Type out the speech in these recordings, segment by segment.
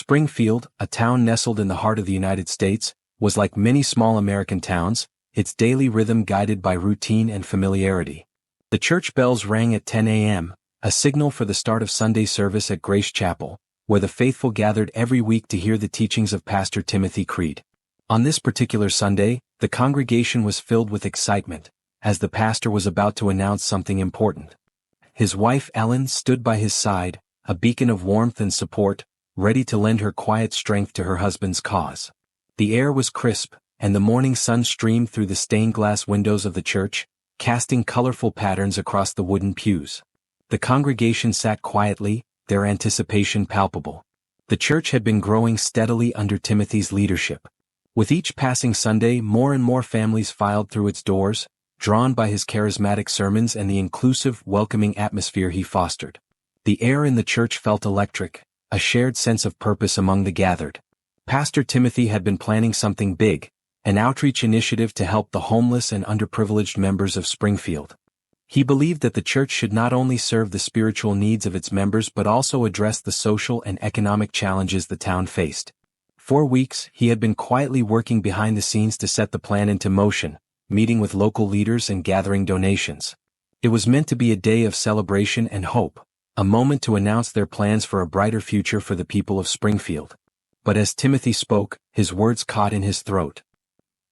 Springfield, a town nestled in the heart of the United States, was like many small American towns, its daily rhythm guided by routine and familiarity. The church bells rang at 10 a.m., a signal for the start of Sunday service at Grace Chapel, where the faithful gathered every week to hear the teachings of Pastor Timothy Creed. On this particular Sunday, the congregation was filled with excitement, as the pastor was about to announce something important. His wife Ellen stood by his side, a beacon of warmth and support, ready to lend her quiet strength to her husband's cause. The air was crisp, and the morning sun streamed through the stained glass windows of the church, casting colorful patterns across the wooden pews. The congregation sat quietly, their anticipation palpable. The church had been growing steadily under Timothy's leadership. With each passing Sunday, more and more families filed through its doors, drawn by his charismatic sermons and the inclusive, welcoming atmosphere he fostered. The air in the church felt electric, a shared sense of purpose among the gathered. Pastor Timothy had been planning something big, an outreach initiative to help the homeless and underprivileged members of Springfield. He believed that the church should not only serve the spiritual needs of its members but also address the social and economic challenges the town faced. For weeks, he had been quietly working behind the scenes to set the plan into motion, meeting with local leaders and gathering donations. It was meant to be a day of celebration and hope, a moment to announce their plans for a brighter future for the people of Springfield. But as Timothy spoke, his words caught in his throat.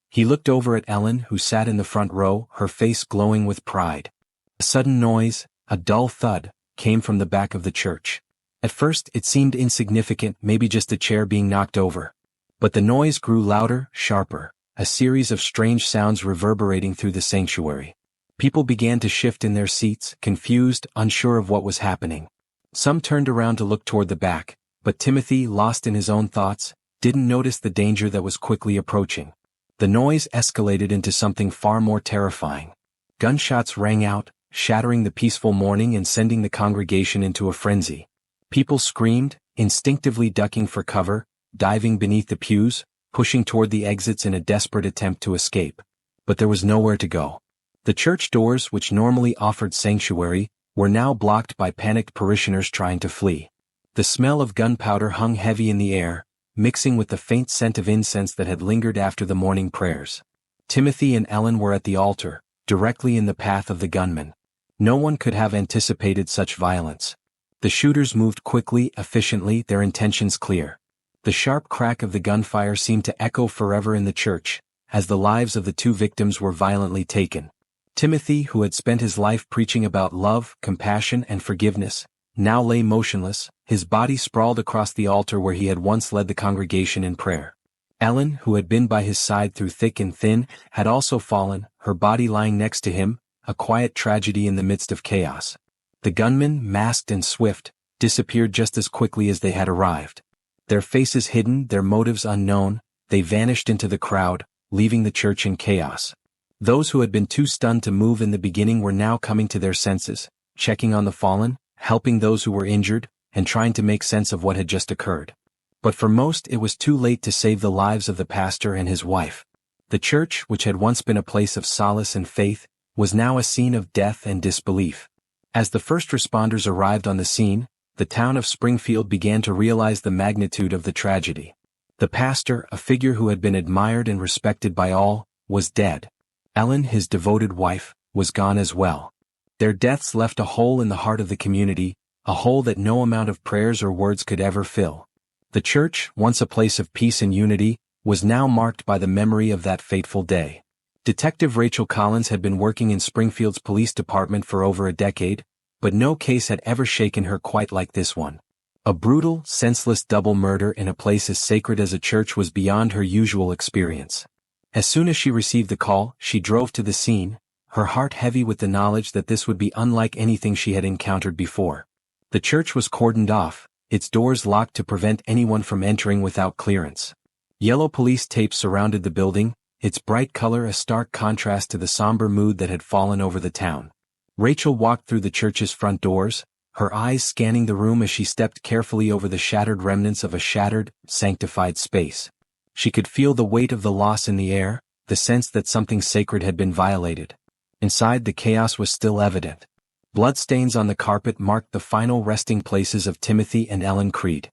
He looked over at Ellen, who sat in the front row, her face glowing with pride. A sudden noise, a dull thud, came from the back of the church. At first it seemed insignificant, maybe just a chair being knocked over. But the noise grew louder, sharper, a series of strange sounds reverberating through the sanctuary. People began to shift in their seats, confused, unsure of what was happening. Some turned around to look toward the back, but Timothy, lost in his own thoughts, didn't notice the danger that was quickly approaching. The noise escalated into something far more terrifying. Gunshots rang out, shattering the peaceful morning and sending the congregation into a frenzy. People screamed, instinctively ducking for cover, diving beneath the pews, pushing toward the exits in a desperate attempt to escape. But there was nowhere to go. The church doors, which normally offered sanctuary, were now blocked by panicked parishioners trying to flee. The smell of gunpowder hung heavy in the air, mixing with the faint scent of incense that had lingered after the morning prayers. Timothy and Ellen were at the altar, directly in the path of the gunmen. No one could have anticipated such violence. The shooters moved quickly, efficiently, their intentions clear. The sharp crack of the gunfire seemed to echo forever in the church, as the lives of the two victims were violently taken. Timothy, who had spent his life preaching about love, compassion, and forgiveness, now lay motionless, his body sprawled across the altar where he had once led the congregation in prayer. Ellen, who had been by his side through thick and thin, had also fallen, her body lying next to him, a quiet tragedy in the midst of chaos. The gunmen, masked and swift, disappeared just as quickly as they had arrived. Their faces hidden, their motives unknown, they vanished into the crowd, leaving the church in chaos. Those who had been too stunned to move in the beginning were now coming to their senses, checking on the fallen, helping those who were injured, and trying to make sense of what had just occurred. But for most it was too late to save the lives of the pastor and his wife. The church, which had once been a place of solace and faith, was now a scene of death and disbelief. As the first responders arrived on the scene, the town of Springfield began to realize the magnitude of the tragedy. The pastor, a figure who had been admired and respected by all, was dead. Ellen, his devoted wife, was gone as well. Their deaths left a hole in the heart of the community, a hole that no amount of prayers or words could ever fill. The church, once a place of peace and unity, was now marked by the memory of that fateful day. Detective Rachel Collins had been working in Springfield's police department for over a decade, but no case had ever shaken her quite like this one. A brutal, senseless double murder in a place as sacred as a church was beyond her usual experience. As soon as she received the call, she drove to the scene, her heart heavy with the knowledge that this would be unlike anything she had encountered before. The church was cordoned off, its doors locked to prevent anyone from entering without clearance. Yellow police tape surrounded the building, its bright color a stark contrast to the somber mood that had fallen over the town. Rachel walked through the church's front doors, her eyes scanning the room as she stepped carefully over the shattered remnants of a shattered, sanctified space. She could feel the weight of the loss in the air, the sense that something sacred had been violated. Inside, the chaos was still evident. Bloodstains on the carpet marked the final resting places of Timothy and Ellen Creed.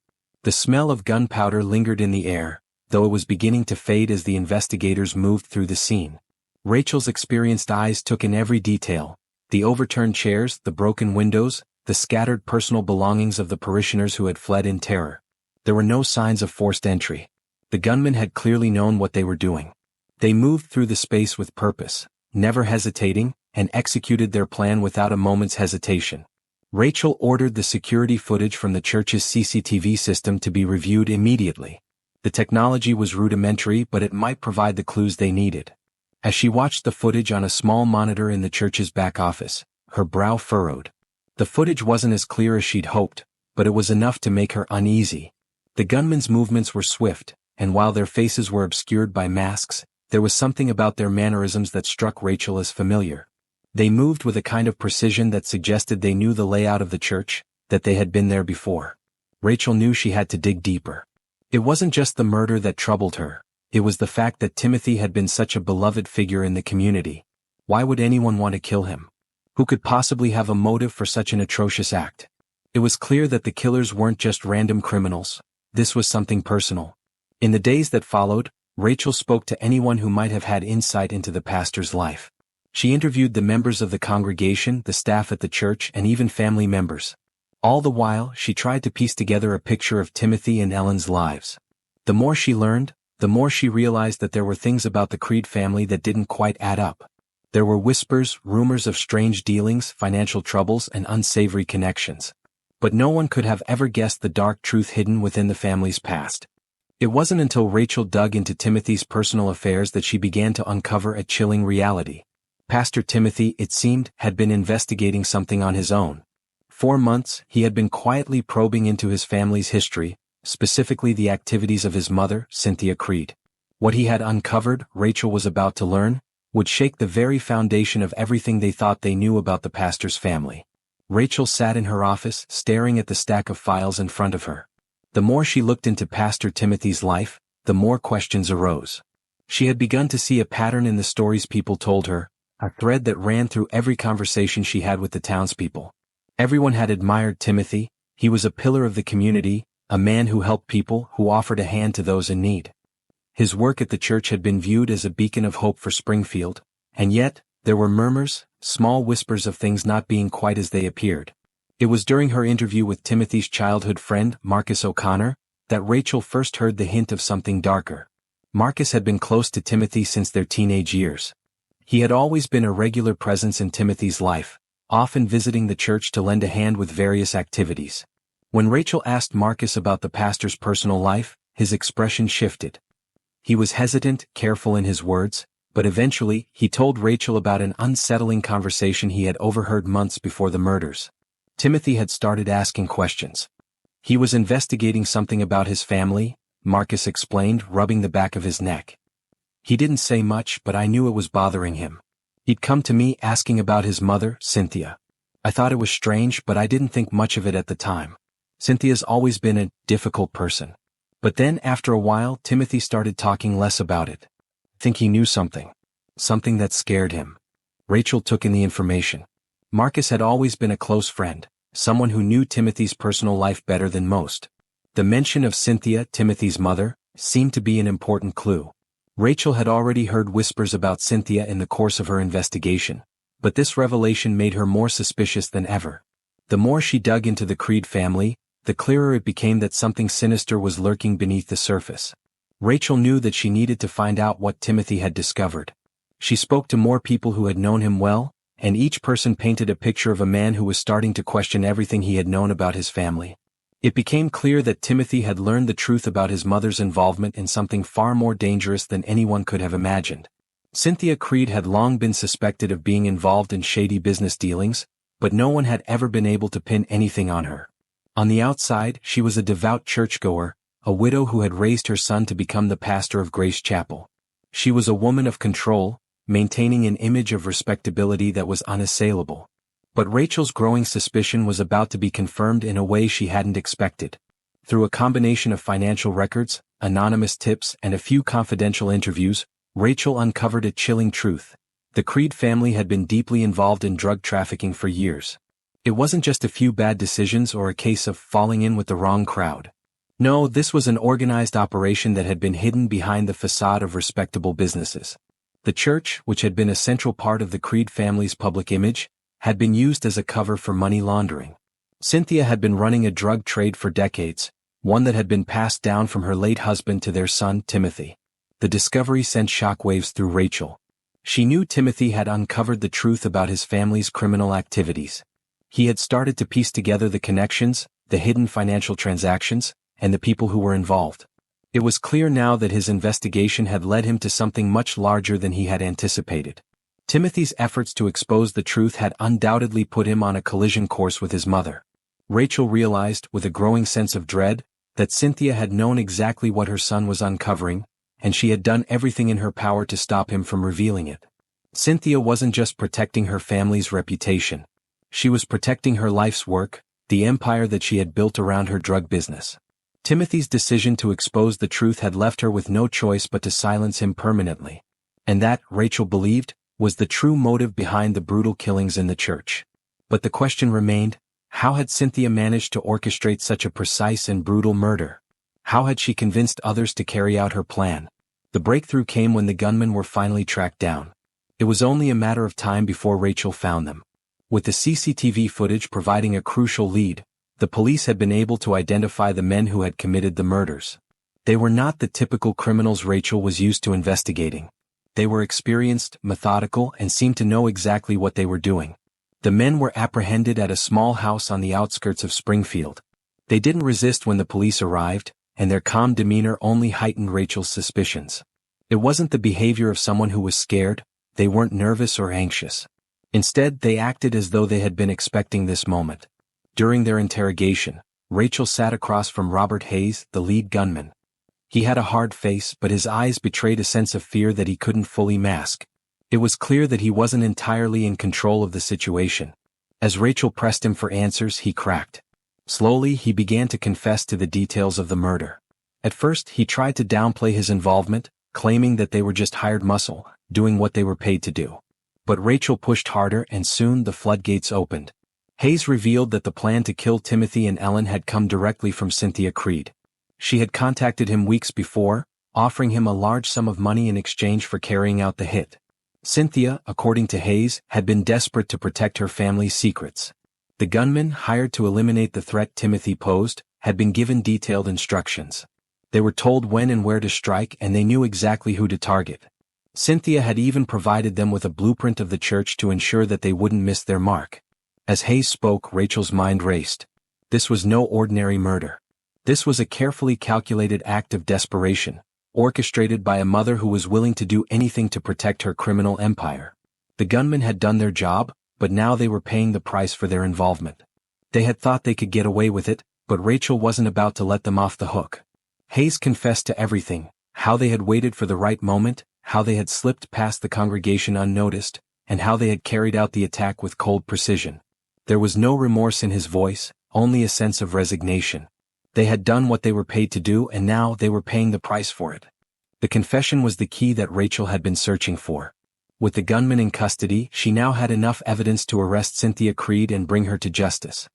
The smell of gunpowder lingered in the air, though it was beginning to fade as the investigators moved through the scene. Rachel's experienced eyes took in every detail: the overturned chairs, the broken windows, the scattered personal belongings of the parishioners who had fled in terror. There were no signs of forced entry. The gunmen had clearly known what they were doing. They moved through the space with purpose, never hesitating, and executed their plan without a moment's hesitation. Rachel ordered the security footage from the church's CCTV system to be reviewed immediately. The technology was rudimentary, but it might provide the clues they needed. As she watched the footage on a small monitor in the church's back office, her brow furrowed. The footage wasn't as clear as she'd hoped, but it was enough to make her uneasy. The gunmen's movements were swift, and while their faces were obscured by masks, there was something about their mannerisms that struck Rachel as familiar. They moved with a kind of precision that suggested they knew the layout of the church, that they had been there before. Rachel knew she had to dig deeper. It wasn't just the murder that troubled her. It was the fact that Timothy had been such a beloved figure in the community. Why would anyone want to kill him? Who could possibly have a motive for such an atrocious act? It was clear that the killers weren't just random criminals. This was something personal. In the days that followed, Rachel spoke to anyone who might have had insight into the pastor's life. She interviewed the members of the congregation, the staff at the church, and even family members. All the while, she tried to piece together a picture of Timothy and Ellen's lives. The more she learned, the more she realized that there were things about the Creed family that didn't quite add up. There were whispers, rumors of strange dealings, financial troubles, and unsavory connections. But no one could have ever guessed the dark truth hidden within the family's past. It wasn't until Rachel dug into Timothy's personal affairs that she began to uncover a chilling reality. Pastor Timothy, it seemed, had been investigating something on his own. For months, he had been quietly probing into his family's history, specifically the activities of his mother, Cynthia Creed. What he had uncovered, Rachel was about to learn, would shake the very foundation of everything they thought they knew about the pastor's family. Rachel sat in her office, staring at the stack of files in front of her. The more she looked into Pastor Timothy's life, the more questions arose. She had begun to see a pattern in the stories people told her, a thread that ran through every conversation she had with the townspeople. Everyone had admired Timothy. He was a pillar of the community, a man who helped people, who offered a hand to those in need. His work at the church had been viewed as a beacon of hope for Springfield, and yet, there were murmurs, small whispers of things not being quite as they appeared. It was during her interview with Timothy's childhood friend, Marcus O'Connor, that Rachel first heard the hint of something darker. Marcus had been close to Timothy since their teenage years. He had always been a regular presence in Timothy's life, often visiting the church to lend a hand with various activities. When Rachel asked Marcus about the pastor's personal life, his expression shifted. He was hesitant, careful in his words, but eventually, he told Rachel about an unsettling conversation he had overheard months before the murders. Timothy had started asking questions. He was investigating something about his family, Marcus explained, rubbing the back of his neck. He didn't say much, but I knew it was bothering him. He'd come to me asking about his mother, Cynthia. I thought it was strange, but I didn't think much of it at the time. Cynthia's always been a difficult person. But then, after a while, Timothy started talking less about it. I think he knew something. Something that scared him. Rachel took in the information. Marcus had always been a close friend, someone who knew Timothy's personal life better than most. The mention of Cynthia, Timothy's mother, seemed to be an important clue. Rachel had already heard whispers about Cynthia in the course of her investigation, but this revelation made her more suspicious than ever. The more she dug into the Creed family, the clearer it became that something sinister was lurking beneath the surface. Rachel knew that she needed to find out what Timothy had discovered. She spoke to more people who had known him well, and each person painted a picture of a man who was starting to question everything he had known about his family. It became clear that Timothy had learned the truth about his mother's involvement in something far more dangerous than anyone could have imagined. Cynthia Creed had long been suspected of being involved in shady business dealings, but no one had ever been able to pin anything on her. On the outside, she was a devout churchgoer, a widow who had raised her son to become the pastor of Grace Chapel. She was a woman of control, maintaining an image of respectability that was unassailable. But Rachel's growing suspicion was about to be confirmed in a way she hadn't expected. Through a combination of financial records, anonymous tips, and a few confidential interviews, Rachel uncovered a chilling truth. The Creed family had been deeply involved in drug trafficking for years. It wasn't just a few bad decisions or a case of falling in with the wrong crowd. No, this was an organized operation that had been hidden behind the facade of respectable businesses. The church, which had been a central part of the Creed family's public image, had been used as a cover for money laundering. Cynthia had been running a drug trade for decades, one that had been passed down from her late husband to their son, Timothy. The discovery sent shockwaves through Rachel. She knew Timothy had uncovered the truth about his family's criminal activities. He had started to piece together the connections, the hidden financial transactions, and the people who were involved. It was clear now that his investigation had led him to something much larger than he had anticipated. Timothy's efforts to expose the truth had undoubtedly put him on a collision course with his mother. Rachel realized, with a growing sense of dread, that Cynthia had known exactly what her son was uncovering, and she had done everything in her power to stop him from revealing it. Cynthia wasn't just protecting her family's reputation. She was protecting her life's work, the empire that she had built around her drug business. Timothy's decision to expose the truth had left her with no choice but to silence him permanently. And that, Rachel believed, was the true motive behind the brutal killings in the church. But the question remained, how had Cynthia managed to orchestrate such a precise and brutal murder? How had she convinced others to carry out her plan? The breakthrough came when the gunmen were finally tracked down. It was only a matter of time before Rachel found them. With the CCTV footage providing a crucial lead, the police had been able to identify the men who had committed the murders. They were not the typical criminals Rachel was used to investigating. They were experienced, methodical, and seemed to know exactly what they were doing. The men were apprehended at a small house on the outskirts of Springfield. They didn't resist when the police arrived, and their calm demeanor only heightened Rachel's suspicions. It wasn't the behavior of someone who was scared. They weren't nervous or anxious. Instead, they acted as though they had been expecting this moment. During their interrogation, Rachel sat across from Robert Hayes, the lead gunman. He had a hard face, but his eyes betrayed a sense of fear that he couldn't fully mask. It was clear that he wasn't entirely in control of the situation. As Rachel pressed him for answers, he cracked. Slowly, he began to confess to the details of the murder. At first, he tried to downplay his involvement, claiming that they were just hired muscle, doing what they were paid to do. But Rachel pushed harder, and soon the floodgates opened. Hayes revealed that the plan to kill Timothy and Ellen had come directly from Cynthia Creed. She had contacted him weeks before, offering him a large sum of money in exchange for carrying out the hit. Cynthia, according to Hayes, had been desperate to protect her family's secrets. The gunmen, hired to eliminate the threat Timothy posed, had been given detailed instructions. They were told when and where to strike, and they knew exactly who to target. Cynthia had even provided them with a blueprint of the church to ensure that they wouldn't miss their mark. As Hayes spoke, Rachel's mind raced. This was no ordinary murder. This was a carefully calculated act of desperation, orchestrated by a mother who was willing to do anything to protect her criminal empire. The gunmen had done their job, but now they were paying the price for their involvement. They had thought they could get away with it, but Rachel wasn't about to let them off the hook. Hayes confessed to everything, how they had waited for the right moment, how they had slipped past the congregation unnoticed, and how they had carried out the attack with cold precision. There was no remorse in his voice, only a sense of resignation. They had done what they were paid to do, and now they were paying the price for it. The confession was the key that Rachel had been searching for. With the gunman in custody, she now had enough evidence to arrest Cynthia Creed and bring her to justice.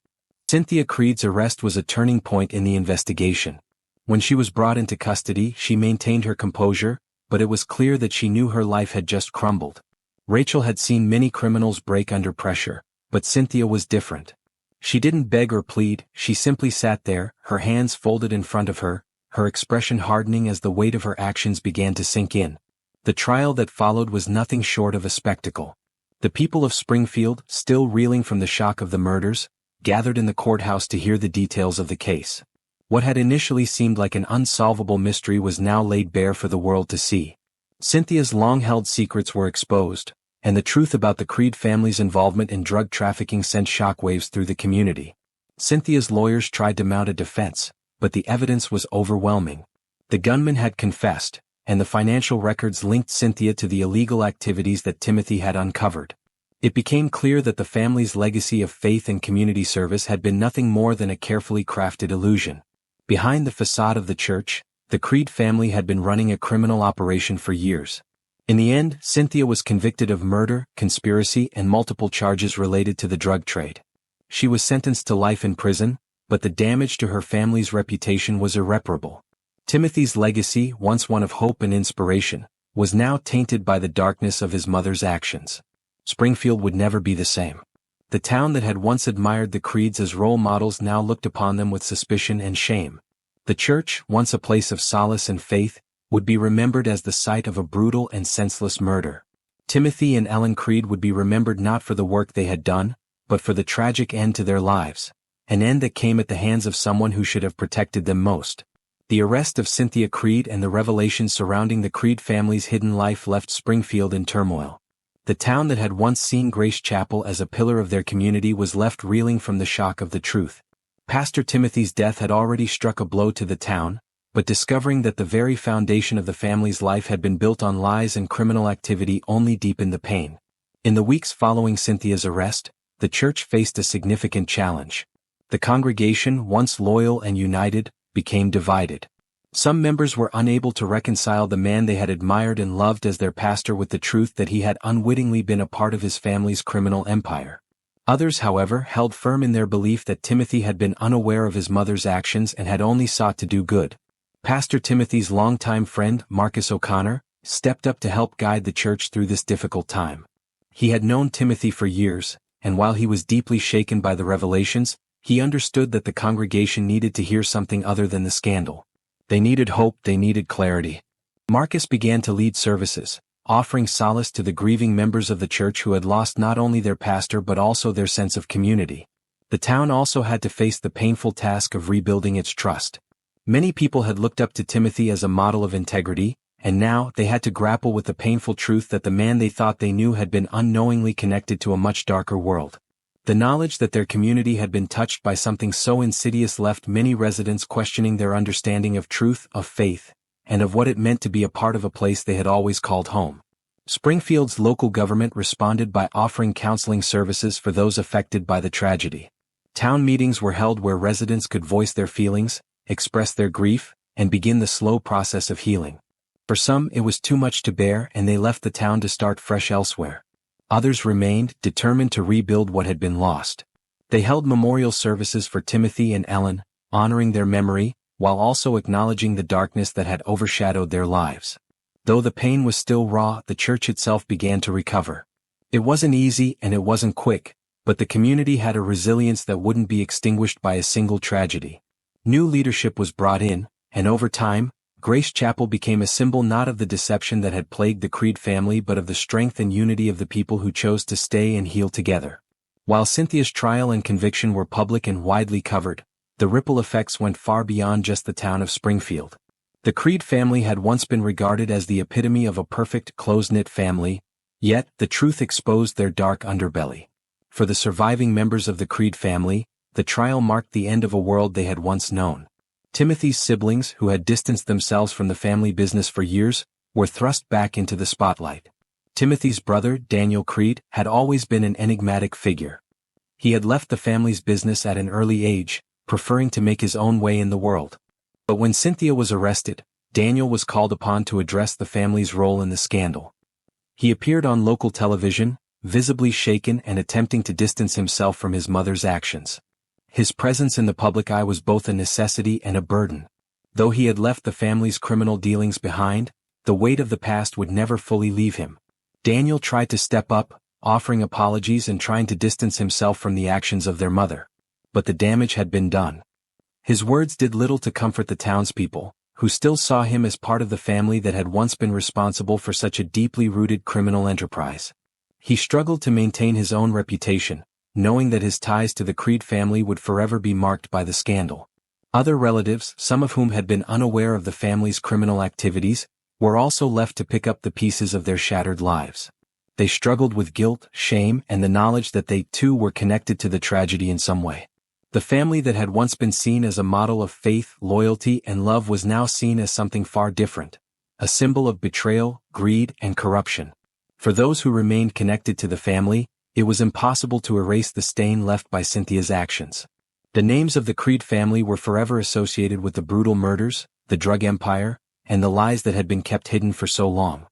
Cynthia Creed's arrest was a turning point in the investigation. When she was brought into custody, she maintained her composure, but it was clear that she knew her life had just crumbled. Rachel had seen many criminals break under pressure, but Cynthia was different. She didn't beg or plead, she simply sat there, her hands folded in front of her, her expression hardening as the weight of her actions began to sink in. The trial that followed was nothing short of a spectacle. The people of Springfield, still reeling from the shock of the murders, gathered in the courthouse to hear the details of the case. What had initially seemed like an unsolvable mystery was now laid bare for the world to see. Cynthia's long-held secrets were exposed, and the truth about the Creed family's involvement in drug trafficking sent shockwaves through the community. Cynthia's lawyers tried to mount a defense, but the evidence was overwhelming. The gunman had confessed, and the financial records linked Cynthia to the illegal activities that Timothy had uncovered. It became clear that the family's legacy of faith and community service had been nothing more than a carefully crafted illusion. Behind the facade of the church, the Creed family had been running a criminal operation for years. In the end, Cynthia was convicted of murder, conspiracy, and multiple charges related to the drug trade. She was sentenced to life in prison, but the damage to her family's reputation was irreparable. Timothy's legacy, once one of hope and inspiration, was now tainted by the darkness of his mother's actions. Springfield would never be the same. The town that had once admired the Creeds as role models now looked upon them with suspicion and shame. The church, once a place of solace and faith, would be remembered as the site of a brutal and senseless murder. Timothy and Ellen Creed would be remembered not for the work they had done, but for the tragic end to their lives, an end that came at the hands of someone who should have protected them most. The arrest of Cynthia Creed and the revelations surrounding the Creed family's hidden life left Springfield in turmoil. The town that had once seen Grace Chapel as a pillar of their community was left reeling from the shock of the truth. Pastor Timothy's death had already struck a blow to the town, but discovering that the very foundation of the family's life had been built on lies and criminal activity only deepened the pain. In the weeks following Cynthia's arrest, the church faced a significant challenge. The congregation, once loyal and united, became divided. Some members were unable to reconcile the man they had admired and loved as their pastor with the truth that he had unwittingly been a part of his family's criminal empire. Others, however, held firm in their belief that Timothy had been unaware of his mother's actions and had only sought to do good. Pastor Timothy's longtime friend, Marcus O'Connor, stepped up to help guide the church through this difficult time. He had known Timothy for years, and while he was deeply shaken by the revelations, he understood that the congregation needed to hear something other than the scandal. They needed hope, they needed clarity. Marcus began to lead services, offering solace to the grieving members of the church who had lost not only their pastor but also their sense of community. The town also had to face the painful task of rebuilding its trust. Many people had looked up to Timothy as a model of integrity, and now they had to grapple with the painful truth that the man they thought they knew had been unknowingly connected to a much darker world. The knowledge that their community had been touched by something so insidious left many residents questioning their understanding of truth, of faith, and of what it meant to be a part of a place they had always called home. Springfield's local government responded by offering counseling services for those affected by the tragedy. Town meetings were held where residents could voice their feelings, express their grief, and begin the slow process of healing. For some, it was too much to bear and they left the town to start fresh elsewhere. Others remained, determined to rebuild what had been lost. They held memorial services for Timothy and Ellen, honoring their memory, while also acknowledging the darkness that had overshadowed their lives. Though the pain was still raw, the church itself began to recover. It wasn't easy and it wasn't quick, but the community had a resilience that wouldn't be extinguished by a single tragedy. New leadership was brought in, and over time, Grace Chapel became a symbol not of the deception that had plagued the Creed family but of the strength and unity of the people who chose to stay and heal together. While Cynthia's trial and conviction were public and widely covered, the ripple effects went far beyond just the town of Springfield. The Creed family had once been regarded as the epitome of a perfect, close-knit family, yet the truth exposed their dark underbelly. For the surviving members of the Creed family, the trial marked the end of a world they had once known. Timothy's siblings, who had distanced themselves from the family business for years, were thrust back into the spotlight. Timothy's brother, Daniel Creed, had always been an enigmatic figure. He had left the family's business at an early age, preferring to make his own way in the world. But when Cynthia was arrested, Daniel was called upon to address the family's role in the scandal. He appeared on local television, visibly shaken and attempting to distance himself from his mother's actions. His presence in the public eye was both a necessity and a burden. Though he had left the family's criminal dealings behind, the weight of the past would never fully leave him. Daniel tried to step up, offering apologies and trying to distance himself from the actions of their mother. But the damage had been done. His words did little to comfort the townspeople, who still saw him as part of the family that had once been responsible for such a deeply rooted criminal enterprise. He struggled to maintain his own reputation, knowing that his ties to the Creed family would forever be marked by the scandal. Other relatives, some of whom had been unaware of the family's criminal activities, were also left to pick up the pieces of their shattered lives. They struggled with guilt, shame, and the knowledge that they too were connected to the tragedy in some way. The family that had once been seen as a model of faith, loyalty, and love was now seen as something far different, a symbol of betrayal, greed, and corruption. For those who remained connected to the family, it was impossible to erase the stain left by Cynthia's actions. The names of the Creed family were forever associated with the brutal murders, the drug empire, and the lies that had been kept hidden for so long.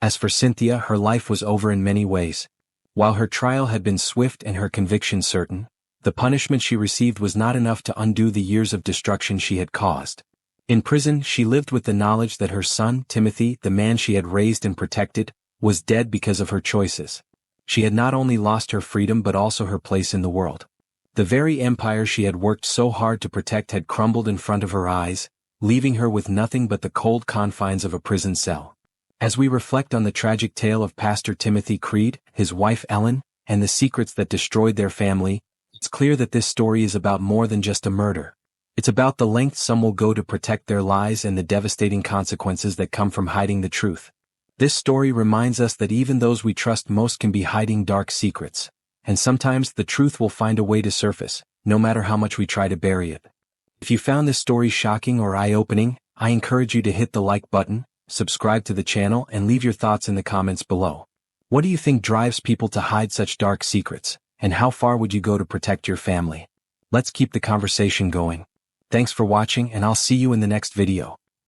As for Cynthia, her life was over in many ways. While her trial had been swift and her conviction certain, The punishment she received was not enough to undo the years of destruction she had caused. In prison, she lived with the knowledge that her son, Timothy, the man she had raised and protected, was dead because of her choices. She had not only lost her freedom but also her place in the world. The very empire she had worked so hard to protect had crumbled in front of her eyes, leaving her with nothing but the cold confines of a prison cell. As we reflect on the tragic tale of Pastor Timothy Creed, his wife Ellen, and the secrets that destroyed their family, it's clear that this story is about more than just a murder. It's about the lengths some will go to protect their lives and the devastating consequences that come from hiding the truth. This story reminds us that even those we trust most can be hiding dark secrets, and sometimes the truth will find a way to surface, no matter how much we try to bury it. If you found this story shocking or eye-opening, I encourage you to hit the like button, subscribe to the channel, and leave your thoughts in the comments below. What do you think drives people to hide such dark secrets, and how far would you go to protect your family? Let's keep the conversation going. Thanks for watching, and I'll see you in the next video.